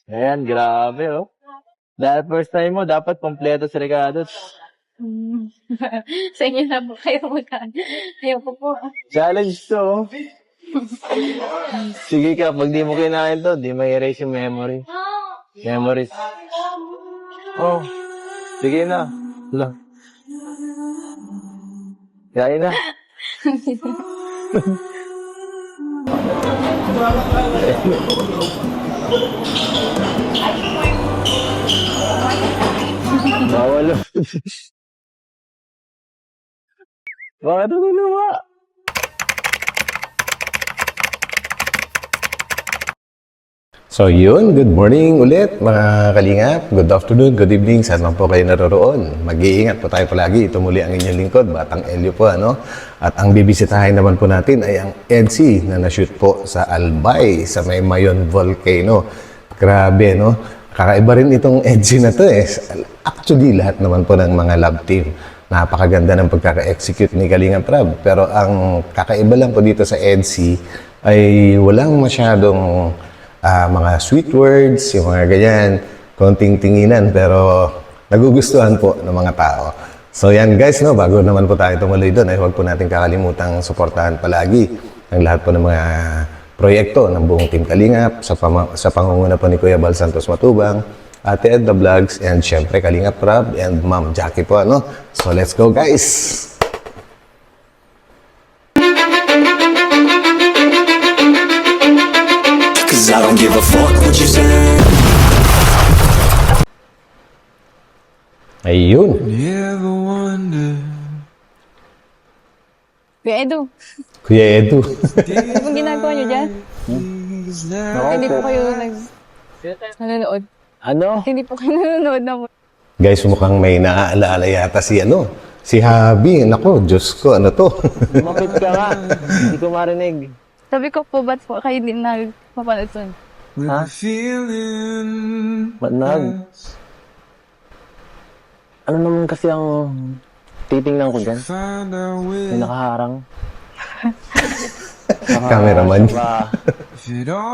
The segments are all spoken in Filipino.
Ayan, grabe, oh. Dahil first time mo, dapat kompleto si Ricardo. Hmm. Sa inyo na po kayo magkaan. Ayoko po. Challenge to, oh. Sige ka, pag di mo kinain to, di ma-erase yung memory. Memories. Oh, sige na. Hala. Kain na. Bawal. Bakit ano nawa? So yun, good morning ulit mga kalingap. Good afternoon, good evening, saan man po kayo naroroon. Mag-iingat po tayo palagi. Ito muli ang inyong lingkod, Batang Elio po. At ang bibisitahin naman po natin ay ang EDC na na-shoot po sa Albay, sa may Mayon Volcano. Grabe, no? Kakaiba rin itong EDC na to eh. Actually, lahat naman po ng mga lab team. Napakaganda ng pagkaka-execute ni Kalingap Rab. Pero ang kakaiba lang po dito sa EDC ay walang masyadong mga sweet words, yung mga ganyan, konting tinginan, pero nagugustuhan po ng mga tao. So yan guys, no, bago naman po tayo tumuloy doon, ay huwag po natin kakalimutang suportahan palagi ang lahat po ng mga proyekto ng buong Team Kalingap sa pangunguna po ni Kuya Bal Santos Matubang, Ate Edna Vlogs, and syempre Kalingap Rab and Ma'am Jackie po. So let's go guys! I don't give a fuck what you say. Ayun! Never wonder. Kuya Edu, Kuya Edu. ano pong ginagawa niyo dyan? Hindi po kayo nanonood. Ano? Hindi po kayo nanonood na Guys, mukhang may naaalala yata si Habi. Nako, Diyos ko, ano to? Lumapit ka nga. Hindi ko marinig. Sabi ko po, ba't po kayo din nagpapanood doon? Ha? Manag. Ano naman kasi ang titingnan ko dyan? May nakaharang. Cameraman.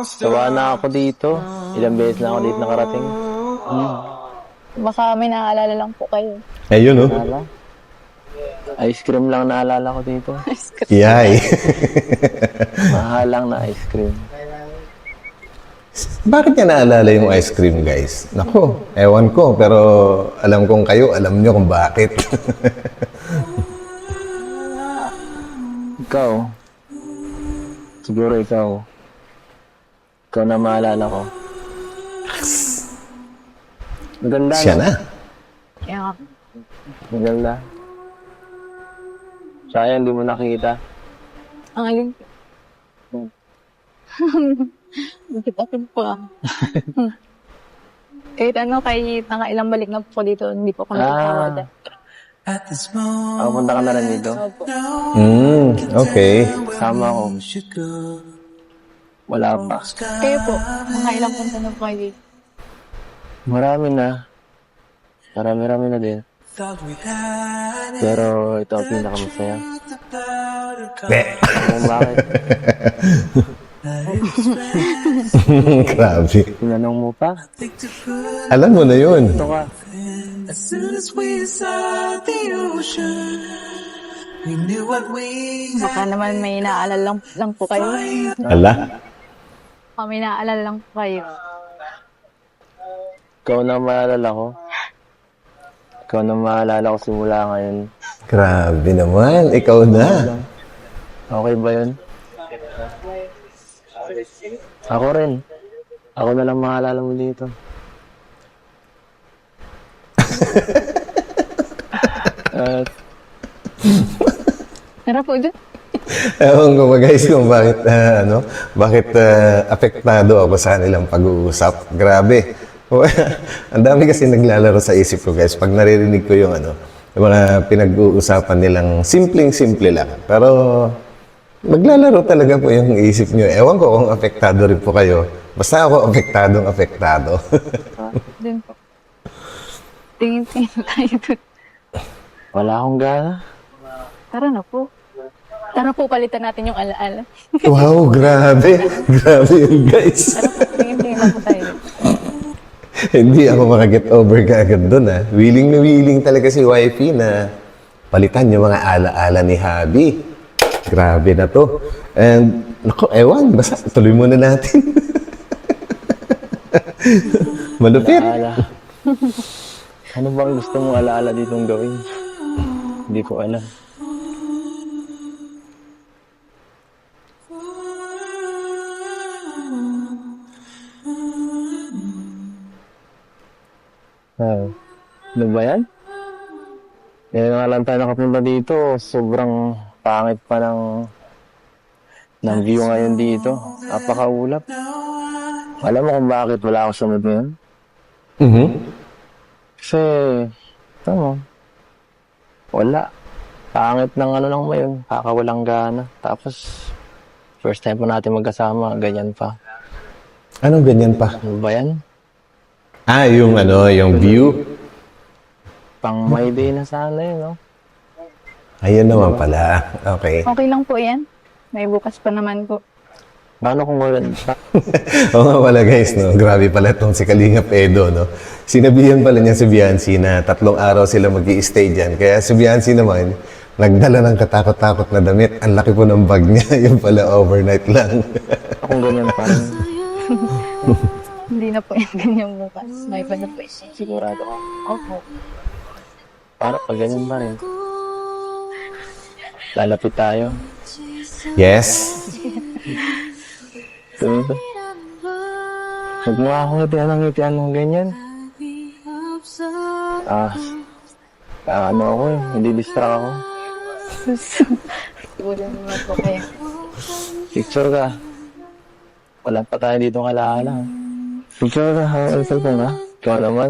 Sawa na ako dito. Ilang beses na ako dito nakarating. Baka may naaalala lang po kayo. Ayun, oh. Naalala? Ice cream lang naalala ko dito. Yay. Mahalang na ice cream. Bakit niya naalala yung ice cream, guys? Nako, ewan ko, pero alam kong kayo, alam niyo kung bakit. Ikaw. Siguro ikaw. Ikaw na maalala ko. Maganda, Siya no? na. Kaya nga, Maganda. Sayang, hindi mo nakita. ang alin. Bakit akin pa? Kahit ano, kahit nakailang balik na po dito, hindi po ako natatawa dyan. Punta ka na rin dito. Okay. Sama ko. Wala pa. Kayo po, nakailang punta na po kayo dito. Marami na. Marami na din. Pero ito ang pinakamasaya. Kung bakit? Grabe. Tinanong mo pa? Alam mo na yun. Ito ka. As soon as we saw the ocean, we knew what we Baka naman may naaalala lang po kayo. Ala. Baka may naaalala lang po kayo. Ikaw na maalala ko. Ikaw na maalala ko simula ngayon. Grabe naman. Ikaw na. Okay ba yun? Ako rin. Ako na lang maalala mo dito. Tara po dyan. Ewan ko ba guys kung bakit apektado ako sa kanilang pag-uusap. Grabe. Ang dami kasi naglalaro sa isip ko guys pag naririnig ko yung mga pinag-uusapan nilang simpleng-simple lang. Pero maglalaro talaga po yung isip nyo. Ewan ko kung apektado rin po kayo. Basta ako apektado. Dun po. Tingin-tingin tayo dun. Wala akong gana. Tara na po. Tara po, palitan natin yung alaala. Wow, grabe. Grabe yun guys. Tara po, tingin-tingin lang po tayo. Hindi ako makaget over kaagad doon ah. Willing na willing talaga si wifey na palitan yung mga alaala ni Habi. Grabe na to. And, naku, ewan, basta tuloy muna natin. Malupit. Alaala. Ano bang gusto mong alaala ditong gawin? Hindi ko alam. Ah, ano ba yan? Ngayon nga lang tayo nakapunta dito. Sobrang pangit pa ng view ngayon dito. Napakaulap. Alam mo kung bakit wala ako sumunod ngayon? Mhm. Kasi, tama. Wala. Pangit ng ano lang mo yun. Kakawalang gana. Tapos, first time pa natin magkasama. Ganyan pa. Anong ganyan pa? Ano ba yan? Ah, yung ano, yung view. Pang my day na sana yun, no? Ayun naman pala. Okay. Okay lang po yan. May bukas pa naman po. Paano kung wala? Oo nga pala guys, no? Grabe pala itong si Kalinga Edo, no? Sinabihan pala niya si Biancy na 3 araw sila mag-i-stay dyan. Kaya si Biancy naman, nagdala ng katakot-takot na damit. Ang laki po ng bag niya. Yung pala overnight lang. Kung ganyan pa rin. Hindi na po yan ganyan bukas. May iba na po yan. Sigurado ka. Opo. Para pag ganyan pa rin. Lalapit tayo. Yes? Tumito. Huwag mo akong ngitian ng ganyan. Ano ako eh. Hindi distract ako. Siguro naman po kayo. Picture ka. Wala pa tayo dito kalaala. Picture ka. Hawak ang cellphone ka. Ikaw naman.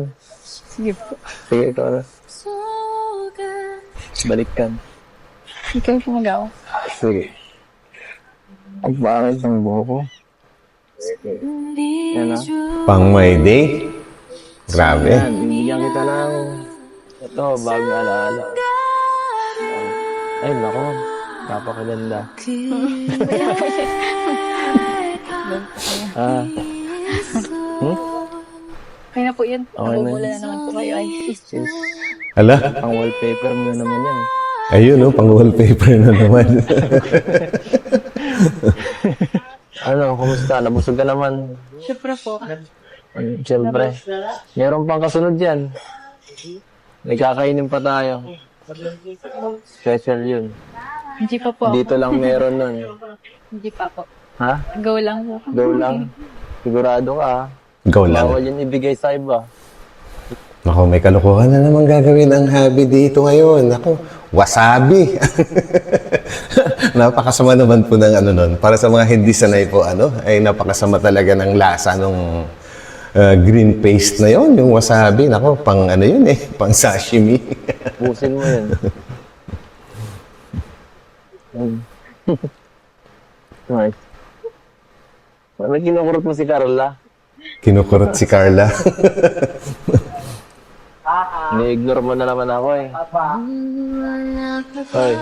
Sige po. Sige, ikaw na. Balikan. Ikaw po mag-awa. Sige. Ang pangit ng buho ko. Yan na. Pang my day? Grabe. Yan, bibigyan kita ng ito, bagong alaala. Ay, nako. Napakaganda. Okay na po yan. Okay na Nabubula yan. na naman po kayo. Ay, Sis, Ala? ang wallpaper mo naman yan. Ayun, no? Pang wallpaper na naman. Ano, kumusta? Nabusog ka naman. syempre po. Siyempre. Meron pang kasunod yan. Nagkakainin pa tayo. Special yun. Hindi pa po ako. Dito lang meron nun. Hindi pa po. Ha? Go lang po. Go lang. Sigurado ka. Go lang. Bawal yun ibigay sa iba. Ako, may kalokohan na naman gagawin ang Habi dito ngayon. Ako, wasabi. Napakasama naman po ng ano nun. Para sa mga hindi sanay po, ay napakasama talaga ng lasa nung green paste na yon, yung wasabi. Nako, pang ano yun eh, pang sashimi. Pusin mo yun. Nice. Ano kinukurot mo si Carla? Kinukurot si Carla. Ni-ignore mo na naman ako eh. Hoy,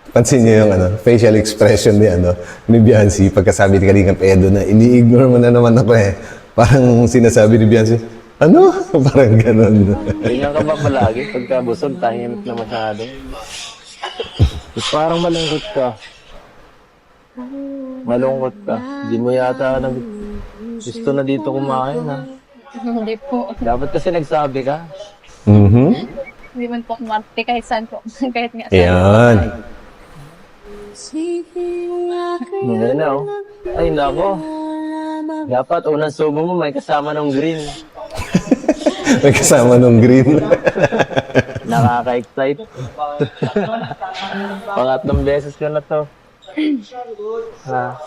Pansin niyo yung facial expression ni Biancy pagkasabi ni Kalingap Edo na ini-ignore mo na naman ako eh. Parang sinasabi ni Biancy, ano? Parang ganun. ganyan ka ba palagi? Pagka busog, tahimik na masyado. Parang malungkot ka. Malungkot ka. Hindi mo yata gusto na dito kumain ha. Hindi po. Dapat kasi nagsabi ka. Mhm. Hindi man po kumarte kahit saan po. Kahit nga saan. Ayan. Hindi na oh. Ay nako. Dapat unang subo mo may kasama ng green. May kasama nung green. Nakaka-excite. Pangatlong beses ko na to.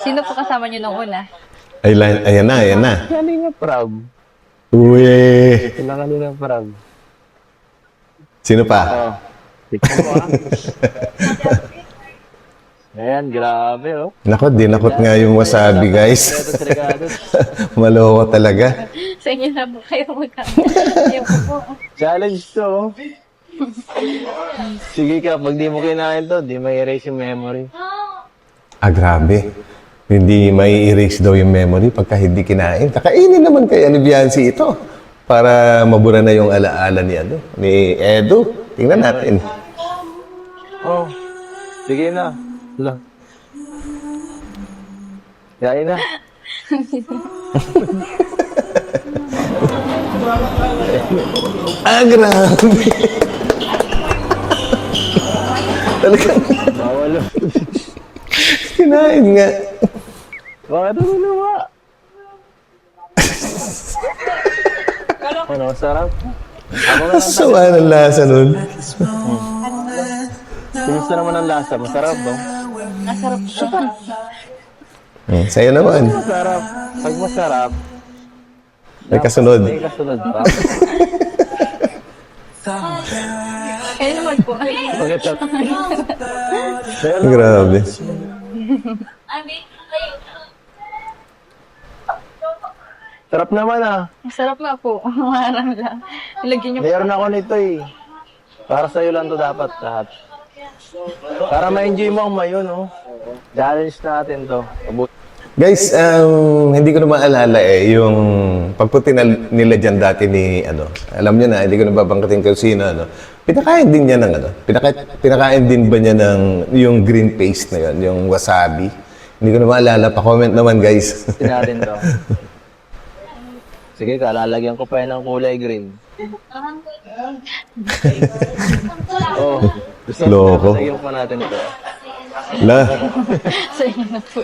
Sino po kasama niyo nung una? Ayan na. Kanina proud. Uy! Sila kanina proud. Sino pa? Oh. Tignan mo ah. Ayan, grabe oh. Nako, dinakot nga yung wasabi, guys. Retos regados. Maloko talaga. Sa inyo na po kayo magkakaroon. po. Challenge to oh. Sige ka, pag di mo kinain to, di may erase yung memory. Ah, grabe. Hindi may erase daw yung memory pagka hindi kinain. Kakainin naman kaya ni Biancy ito. para mabura na yung alaala ni, ni Edo. Tingnan natin. Oh, sige na. Wala. Yain na. Grabe. Talagang Bawal. kinain nga. Bakit ano nawa? Ano, sarap? Ako na lang Sama ng lasa nun. Kumusta naman ang lasa? Masarap ba? Masarap po. Sa'yo naman. Masarap. Pag masarap, May kasunod. may kasunod pa. Kaya naman po. Pagkatap. Grabe. Sarap naman ah. Masarap nga po. Marami lang. Nilagyan niyo po. Mayroon ako nito eh. Para sa'yo lang to dapat lahat. Para ma-enjoy mo ang mayon, oh. Challenge natin to. Guys, hindi ko na maalala yung pagpunti nila dyan dati ni, alam niyo na, hindi ko na babangkatin kung sino, pinakain din niya ng, pinakain din ba niya ng, yung green paste na yun, yung wasabi. Hindi ko na maalala, pa-comment naman guys. natin to. Sige, kalalagyan ko pa yan ng kulay green. Oh, gusto Loko. lagyan pa natin ito. La, Sa inyo na po.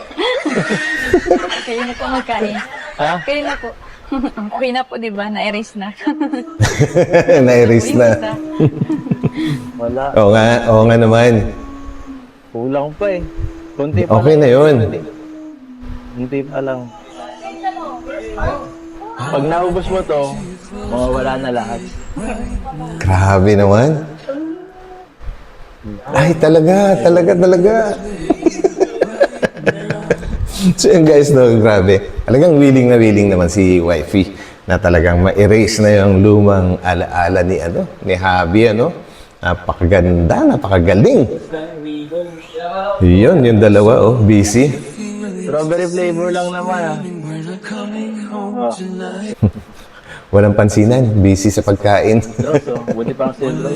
Kayo na po magkain. Ha? Kayo na po. Okay na po, di ba? Na-erase na. na-erase na. Wala. Oo nga naman. Kulang pa eh. Kunti pa Okay lang. na yun. Kunti pa lang. Pag naubos mo to, mawawala na lahat. Grabe naman. Ay, talaga. So yun guys, grabe. Talagang willing na willing naman si wifey na talagang ma-erase na yung lumang alaala ni, ni Javi, Napakaganda, napakagaling. Yun, yung dalawa, busy. Strawberry flavor lang naman ah. Walang pansinan, busy sa pagkain. Seryoso, buti pang silver.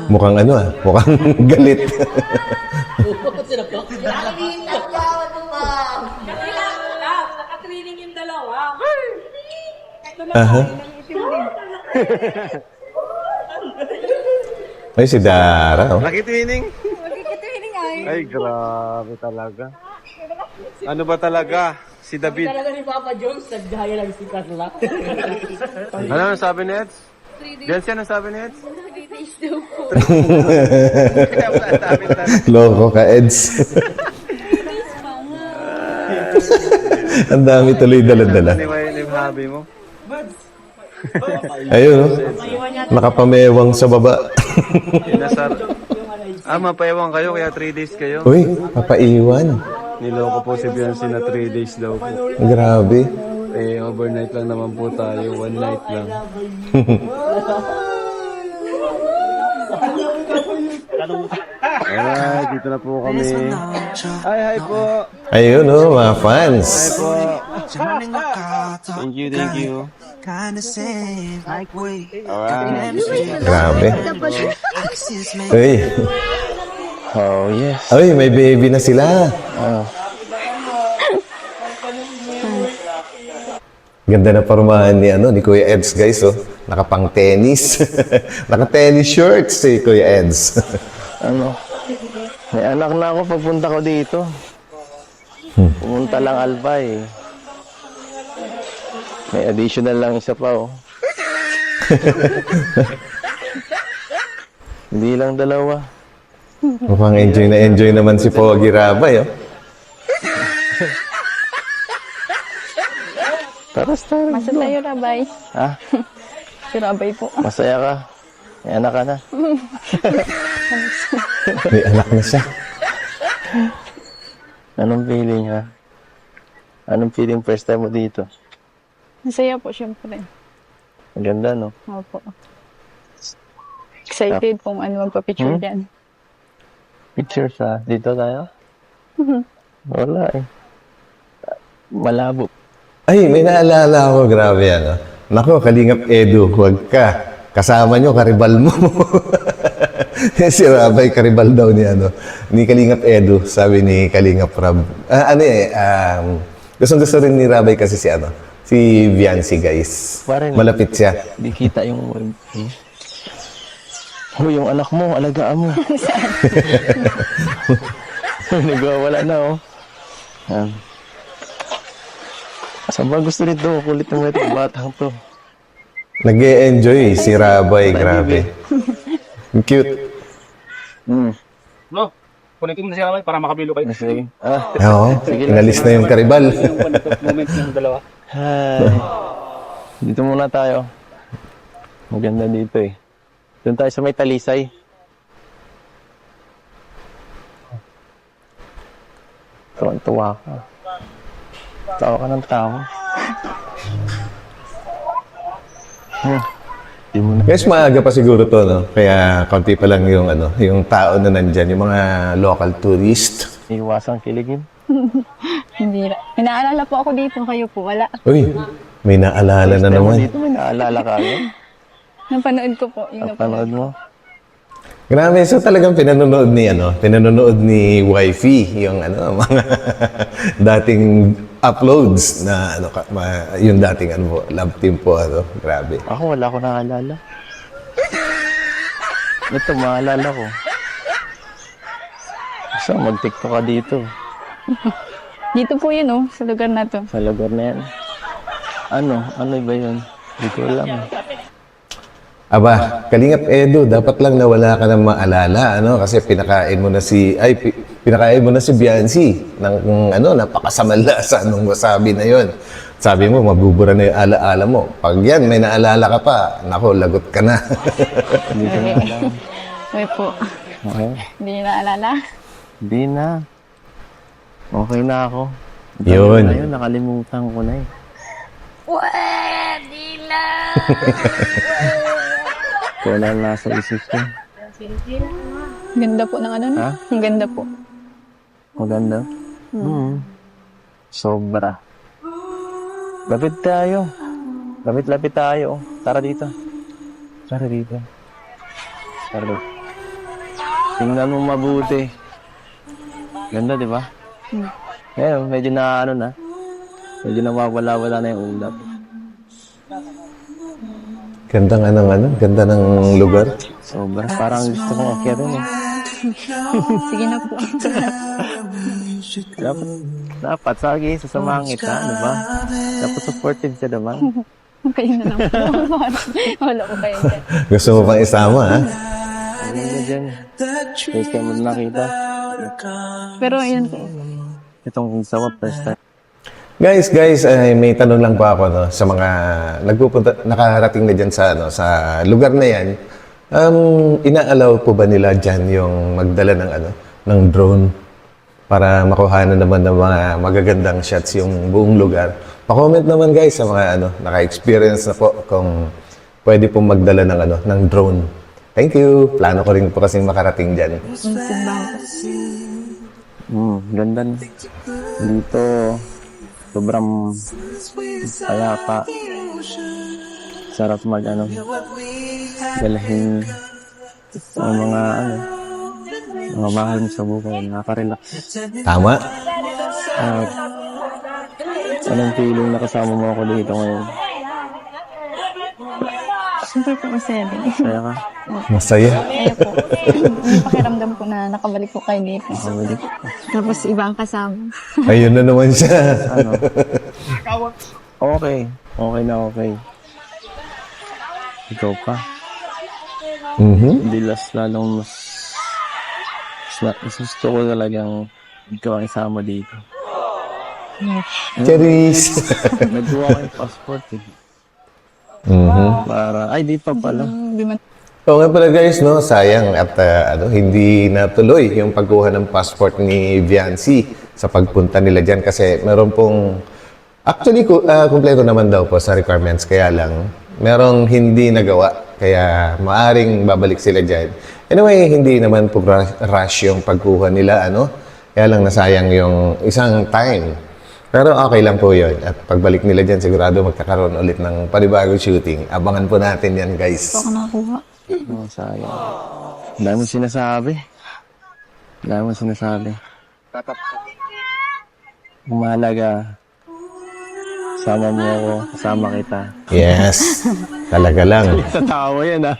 Mukhang mukhang galit. Nakatwining yung dalawa. Aha. Ay, si Dara. Nakitwining? Nakatwining ay. Ay, grabe talaga. Ano ba talaga? Si David. Talaga ni Papa Jones, naggaya lang si Carla. Ano ang sabi ni Eds? Jensen, ano sabi ni Eds? Loko ka, Eds. Ang dami tuloy dala-dala. Anyway, yung hobby mo. Ayun, nakapamewang sa baba. Inasar. Mapayawang kayo, kaya 3 days kayo. Uy, papaiwan. Niloko po si Beyonce na 3 days daw po. Grabe. Eh, overnight lang naman po tayo. 1 night lang. Alright, dito na po kami. Hi po. Ayun, mga fans. Hi po. Turning my car top Thank you. kinda same like we Alright. Grabe. exist, man. Uy, Oh, yes. ay, may baby na sila. Ganda na pormahan ni Kuya Eds, guys, oh. Nakapang tennis. Naka-tennis shorts si Kuya Eds. May anak na ako pagpunta ko dito. Pumunta lang Alba eh. May additional lang isa pa oh. Hindi lang dalawa. Mukhang enjoy naman si Pogi Rabay, oh. Taras. Masa tayo, Rabay. Ha? Si Rabay po. Masaya ka. May anak ka na. May anak na siya. Anong feeling ha? Anong feeling first time mo dito? Masaya po, syempre. Ang ganda no? Opo. Excited kung magpa-picture dyan. Pictures ha? Dito tayo? Wala eh. Malabo. Ay, may naalala ako, grabe ano. Nako, Kalingap Edu, huwag ka. Kasama nyo, karibal mo. Si Rabay, karibal daw ni ano, ni Kalingap Edu, sabi ni Kalingap Rab. Gustong-gusto rin ni Rabay kasi si ano, si Viancy, guys. Parang- Malapit siya. Di kita yung... Oh, yung anak mo, alagaan mo. Nagwawala na, oh. Saan ba gusto nito? Kulit ng ito, batang to. Nag-e-enjoy si Rabay, grabe. Ang cute. No, kunin mo na siya para makabilo kayo. Sige. Oo, inalis na yung karibal. Yung moment ng dalawa. Hi. Dito muna tayo. Maganda dito eh. Doon tayo sa may talisay. Tuwa ka. Tawa ka ng tawa. Di mo na. Guys, maaga pa siguro to, no? Kaya konti pa lang yung, ano, yung tao na nandyan, yung mga local tourist. Iwasang kiligin. Hindi na. May naalala po ako dito, kayo po, wala. Uy, may naalala na naman. Dito may naalala ka yun. Napanood ko po. Yung Napanood mo. Grabe, so talagang pinanonood ni Wifey yung ano, mga dating uploads na ano, yung dating ano po, love team po, ano, grabe. Ako wala ko naalala. Ito, maalala ko. So, mag-tiktok ka dito. Dito po yun, oh, sa lugar na to. Sa lugar na yan. Ano ba yun? Hindi ko alam. Aba, Kalingap Edu, dapat lang na wala ka nang maalala, ano, kasi pinakain mo na si Biancy ng ano, napakasamalasa nung wasabi na yon. Sabi mo, mabubura na yung alaala mo. Pag yan, may naalala ka pa, nako, lagot ka na. Hindi ko na alam. Uy po. Okay. Hindi niyo naalala? Hindi na. Okay na ako. Yun. Na yun, nakalimutan ko na eh. Kaya na nasa isip ko. Ganda po ng ano, no? Ha? Ang ganda po. Maganda. Sobra. Lapit tayo. Lapit tayo. Tara dito. Tara dito. Tara. Tingnan mo mabuti. Ganda, di ba? Ngayon, medyo na ano na. Medyo nawawala-wala na yung ulap. Ganda nga ng ano, ganda ng lugar. Sobra. Parang gusto kong akyarin eh. Sige na po. Dapat sagi, sasamahan kita, ano ba? Dapat supportive ka naman. Kayo na lang po. Wala ko kayo dyan. Gusto mo pang isama, ha? Ano ba dyan? First time mo nakita. Pero yun po. Itong sawa, first time. Guys, may tanong lang pa ako, no, sa mga nakarating na dyan sa, ano, sa lugar na yan. Inaalaw po ba nila dyan yung magdala ng, ano, ng drone para makuha na naman ng mga magagandang shots yung buong lugar? Pa-comment naman guys sa mga ano, naka-experience na po kung pwede pong magdala ng, ano, ng drone. Thank you. Plano ko rin po kasing makarating dyan. Ganda na. Dito, sobrang payapa. Sarap mag, ano, galahin ang mga, ano, mga mahal mo sa buhay. Nakaka-relax. Tama? At, anong feeling na kasama mo ako dito ngayon? Siyempre po masaya din. Kaya ka? Masaya. Kaya po. Yung pakiramdam ko na nakabalik po kayo dito. Nakabalik. Tapos iba ang kasama. Ayun na naman siya. Ano? Okay. Okay na okay. Ikaw pa. Hindi lalong mas gusto ko talagang ikaw ang isama dito. Cheris. Nagkuha ko yung passport eh. Para, ay di pa pala. Oo nga pala guys, no, sayang at ano, hindi natuloy yung pagkuha ng passport ni Viancy sa pagpunta nila dyan kasi meron pong, actually, kumpleto naman daw po sa requirements, kaya lang, merong hindi nagawa, kaya maaring babalik sila dyan. Anyway, hindi naman po rush yung pagkuha nila, ano, kaya lang nasayang yung isang time. Pero okay lang po yun. At pagbalik nila dyan, sigurado magkakaroon ulit ng panibagong shooting. Abangan po natin yan, guys. Baka nakakuha. Oh, sayang. Dahil mo sinasabi. Dahil mo sinasabi. Mahalaga. Sama mo ako, kasama kita. Yes. Talaga lang. Tatawa yan ah.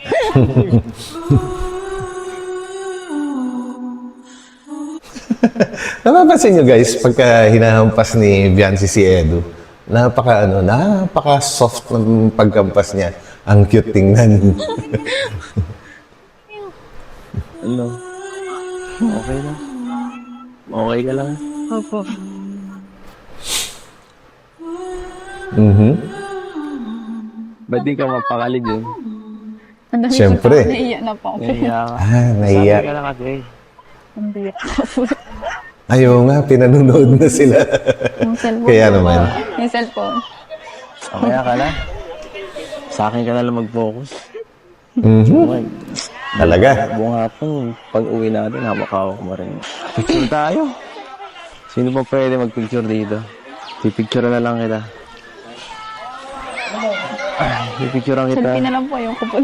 Napapansin nyo guys, pagka hinahampas ni Biancy si Edu, napaka soft ng pagkampas niya. Ang cute tingnan. Ano? Okay lang. Okay ka lang. Opo. Mhm. Ba't di ka mapakali dyan? Ang dami Siyempre. ko naiiyak na po ako. Nahiya ka. Naiya. Sabi ka lang kasi. Ang biyak po. Ayaw nga, pinanunood na sila. Yung cellphone. Kaya naman. Yung cellphone. Kaya ka lang. Sa akin ka na lang mag-focus. Mhm. Okay. Talaga. Buong hapon, pag uwi natin, hawak-hawak mo rin. Picture tayo. Sino pa pwede mag-picture dito? Pipicture na lang kita. Pipicture kita. Selfie na lang po yung kupo.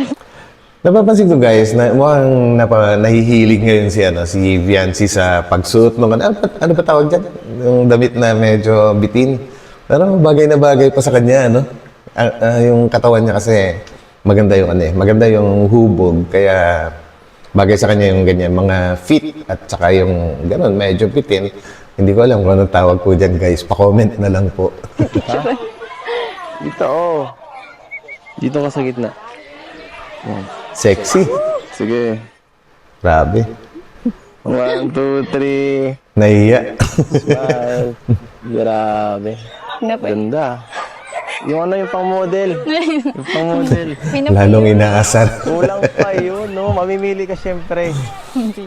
Napapansin ko guys, na mukhang nahihilig ngayon si Viancy sa pagsuot ng ano ba tawag dyan? Yung damit na medyo bitin. Pero bagay na bagay pa sa kanya, no? Yung katawan niya kasi maganda yung maganda yung hubog, kaya bagay sa kanya yung ganyan, mga fit at saka yung ganun, medyo bitin. Hindi ko alam kung anong tawag po dyan guys, pa-comment na lang po. Dito, oh. Dito ka sa gitna. Sexy. Sige. Grabe. 1, 2, 3. Nahiya. Smile. Grabe. Ganda. Yung ano, yung pang-model. Yung pang-model. Lalong inaasar. Kulang pa yun, no? Mamimili ka syempre.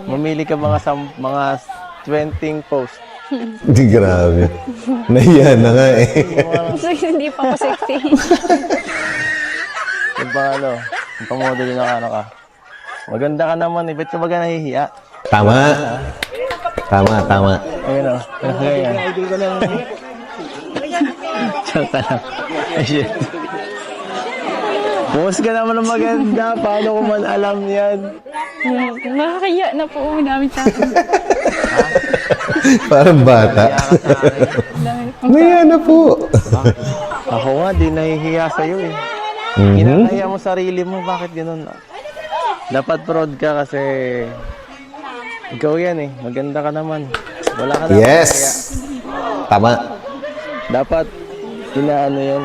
Mamili ka mga 20 post. Hindi, grabe. Nahiya na nga eh. Hindi pa ako sexy. Yung pang ano, yung pang-model yung ano ka. Maganda ka naman eh. Ba't ka baga nahihiya? Tama. Tama. Ayun o. Ganyan. Joke lang. Ay, shit. Post ka naman ng maganda. Paano ko man alam yan? Nakakaya na po namin sa akin. Parang bata. Nahiya na po. Ako nga, di nahihiya sa'yo eh. Mhm. Kinakahiya mo sarili mo. Bakit ganun? Dapat proud ka kasi ikaw yan eh. Maganda ka naman. Wala ka naman Yes. kaya. Tama. Dapat inaano yan.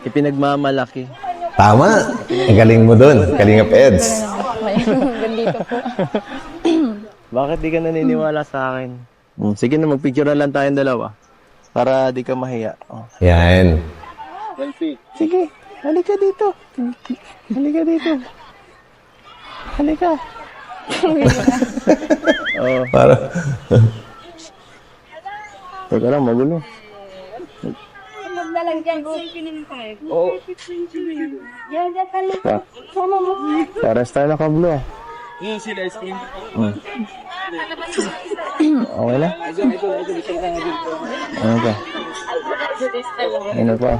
Ipinagmamalaki. Tama. Ang galing mo dun. Kalinga Peds. Gandito po. Bakit di ka naniniwala sa akin? Sige na, magpicture na lang tayong dalawa. Para di ka mahiya. Oh. Yan. Sige, halika dito. Halika dito. Halika. Oh, Para. teka lang, magulo. Para tayo nakablo. Okay na? Ano pa? Ano pa?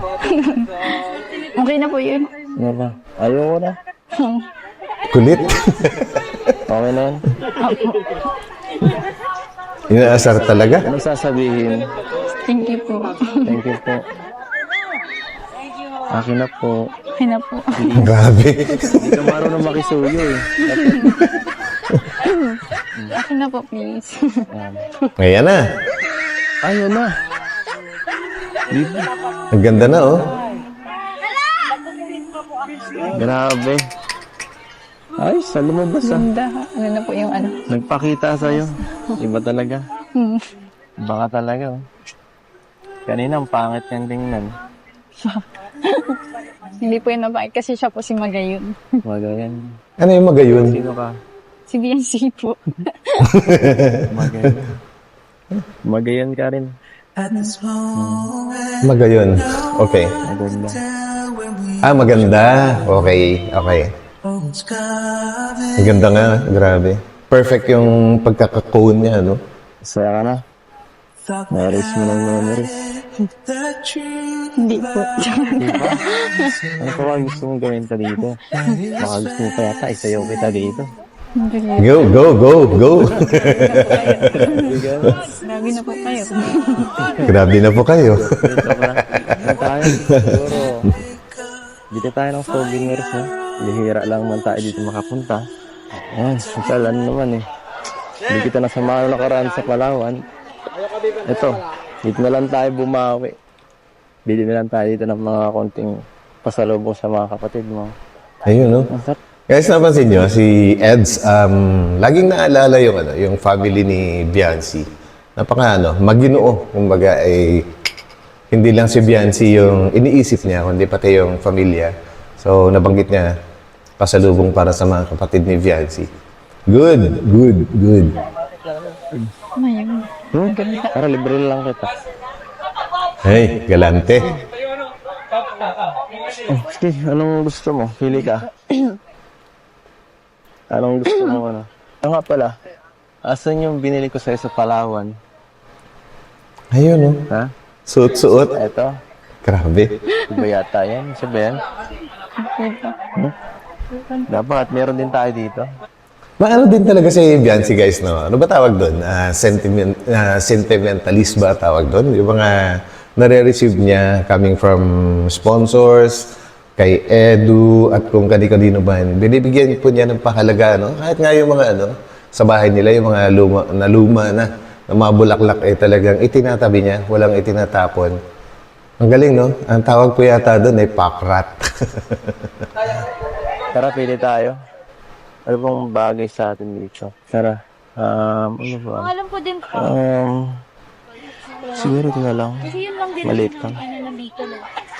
Okay na po yun. Ano pa? Ayoko na. Kulit. Okay na yan. Inaasar talaga. Ano sasabihin? Thank you po. Thank you po. Akin na po. Okay na po. Grabe. Hindi ka marunong makisuyo eh. Okay na po, please. Ayan na. Ayun na. Ang ganda na oh. Grabe. Ay, sa lumabas ah. Ganda. Ano na po yung ano? Nagpakita sa'yo. Iba talaga. Hmm. Baka talaga oh. Kanina ang pangit niyang tingnan. Hindi po yun nabait kasi siya po si Magayon. Magayan. Ano yung magayon? Sino ka? Si BNC po. Magayan. Magayan ka rin. Magayon. Okay. Maganda. Maganda. Okay. Ang ganda nga. Grabe. Perfect yung pagkaka-cone niya, no? Saya ka na. Na-erase mo ng memories. that you Hindi po. Di ba? Ano pa ba gusto mong gawin ka dito? Baka gusto mo pa yata, isayaw kita dito. Go, go, go, go! Grabe na po kayo. Grabe na po kayo. Joke lang. Ano tayo? Siguro, dito tayo ng souvenirs, no? Lihira lang man tayo dito makapunta. Ayan, social ano naman eh. Hindi kita nasamahan nakaraan sa Palawan. Ito, dito na lang tayo bumawi. Bili na lang tayo dito ng mga konting pasalubong sa mga kapatid mo. Ayun, no? Ang sarap. Guys, napansin nyo, si Eds, laging naalala yung, yung family ni Biancy. Maginoo. Kumbaga, hindi lang si Biancy yung iniisip niya, kundi pati yung pamilya. So, nabanggit niya, pasalubong para sa mga kapatid ni Biancy. Good, good, good. Mayroon. Para libre na lang kita. Hey, galante. Oh, sige, anong gusto mo? Pili ka. Anong gusto mo, ano? Ano nga pala? Asan yung binili ko sa'yo sa Palawan? Ayun, no? Ha? Suot-suot. Eto. Grabe. Iba yata yan. Isa ba yan? Dapat, meron din tayo dito. Maano din talaga si Biancy, guys, no? Ano ba tawag doon? Sentimentalist ba tawag doon? Yung mga nare-receive niya coming from sponsors, kay Edu, at kung kani-kanino man. Binibigyan po niya ng pahalaga, no? Kahit nga yung mga, sa bahay nila, yung mga luma na mga bulaklak, talagang itinatabi niya, walang itinatapon. Ang galing, no? Ang tawag po yata doon ay pakrat. Tara, pili tayo. Ano bang bagay sa atin dito? Tara. Ano ba? Alam ko din po. Siguro ito na lang. Kasi yun lang din Maliit yung lang. ano na Bicol.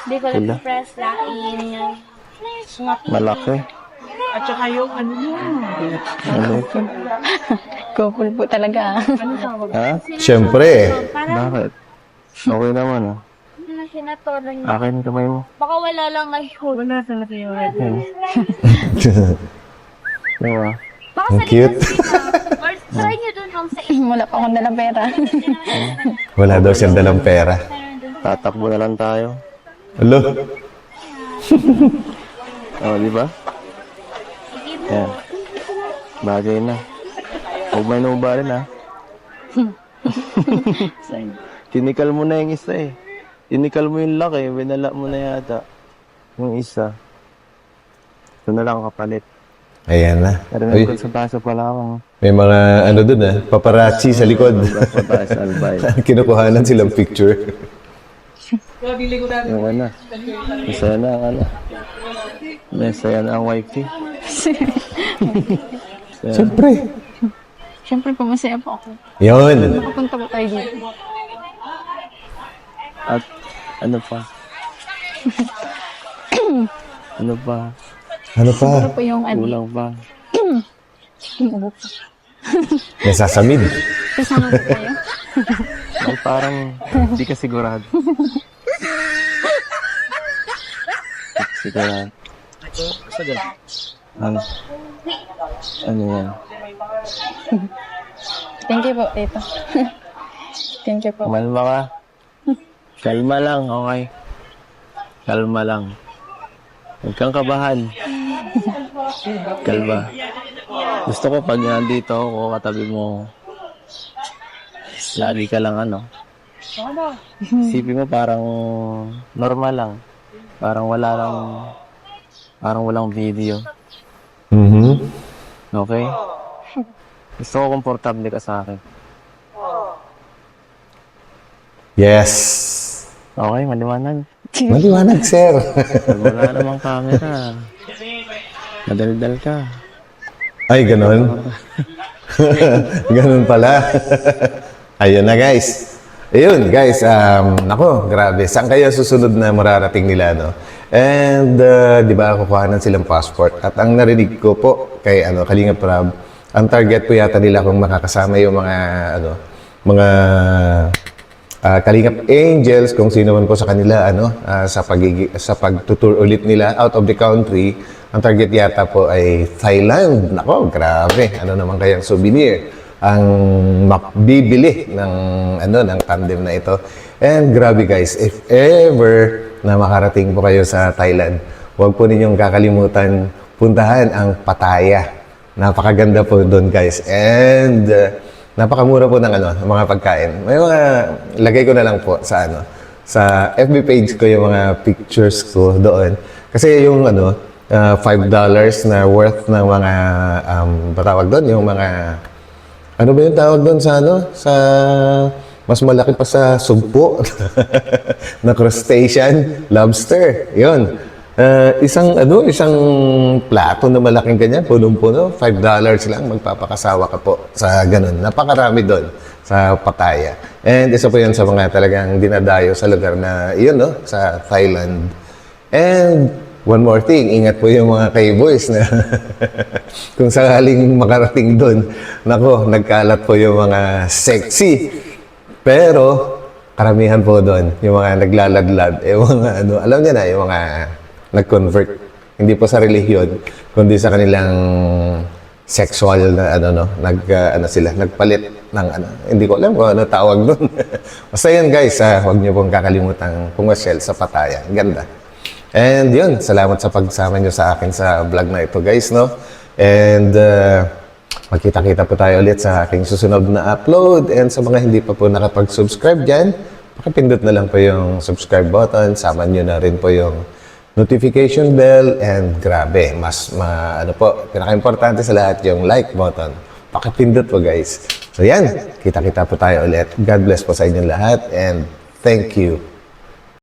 Bicol Wala. Express, lain yan. Malaki. Ano ito? Couple po talaga. Ha? Siyempre. Bakit? Okay naman, ah. Na sinatoran niya. Akin yung kamay mo. Baka wala lang ngayon. Wala talaga yun. Diba? Baka Ang sa cute. Ligas or try nyo dun kung sa Wala pa akong dalang pera. Wala daw siyang dalang pera. Tatakbo na lang tayo. Alo? Oh, di ba? Yan. Bagay na. Huwag may nuba rin, ha? Tinikal mo na yung isa, eh. Tinikal mo yung laki, binala mo na yata. Yung isa. Ito na lang kapalit. Ayan na. Narinig ko Uy, sa taas sa Palawang. may mga dun paparazzi sa likod. Sa taas sa Albay. Kinukuhanan silang picture. Yung ano. Masaya na ang ano. Masaya na ang wifey. Siyempre. Siyempre po, masaya po ako. Yun. Pupunta po tayo dito. At ano pa? Ano pa? Ano pa? Ito po yung ano. Kulang pa. Yung ubo po. Nasasamid. Kasama po tayo. Ay, parang di ka sigurado. Sigurado. Ano? Ano yan? Thank you po, tito. Thank you po. Kumalma ka. Kalma lang, okay? Kalma lang. Huwag kang kabahan. Kalma. Gusto ko pag nandito ako, katabi mo, lagi ka lang ano. Isipin mo parang normal lang. Parang walang video. Mhm. Okay? Gusto ko komportable ka sa akin. Yes. Okay, maliwanag. Maliwanag, sir. Wala namang camera. Madaldal ka. Ay, ganon. Ganon pala. Ayun na, guys. Ayun, guys. Nako, grabe. Saan kaya susunod na mararating nila, no? And, di ba, kukuhanan silang passport. At ang narinig ko po kay Kalingap Prab, ang target po yata nila kung makakasama yung mga Kalingap Angels, kung sino man po sa kanila, sa pagtutur ulit nila out of the country, ang target yata po ay Thailand. Nako, grabe. Ano naman kayang souvenir ang mabibili ng tandem na ito. And grabe guys, if ever na makarating po kayo sa Thailand, huwag po ninyong kakalimutan puntahan ang Pattaya. Napakaganda po doon guys. And napakamura po ng ng mga pagkain. May mga lagay ko na lang po sa sa FB page ko yung mga pictures ko doon. Kasi yung $5 na worth ng mga patawag doon, yung mga ano ba yung tawag doon sa sa mas malaki pa sa sugpo na crustacean, lobster. Yun. Isang plato na malaking ganyan, punong-puno, $5 lang, magpapakasawa ka po sa ganun. Napakarami doon sa Pattaya. And isa po yun sa mga talagang dinadayo sa lugar na yun, sa Thailand. And one more thing, ingat po yung mga K-boys na kung sakaling makarating doon, nako, nagkalat po yung mga sexy. Pero, karamihan po doon, yung mga naglaladlad, yung mga alam niya na, yung mga nag-convert. Hindi po sa relihiyon, kundi sa kanilang sexual na sila, nagpalit ng hindi ko alam kung ano tawag doon. Basta yun guys, huwag niyo pong kakalimutan pumasyal sa Pattaya. Ganda. And yun, salamat sa pagsama niyo sa akin sa vlog na ito guys, no? And magkita-kita po tayo ulit sa aking susunod na upload. And sa mga hindi pa po nakapag-subscribe dyan, pakipindot na lang po yung subscribe button. Sama nyo na rin po yung notification bell. And grabe, pinaka-importante sa lahat yung like button. Pakipindot po guys. So yan, kita-kita po tayo ulit. God bless po sa inyong lahat and thank you.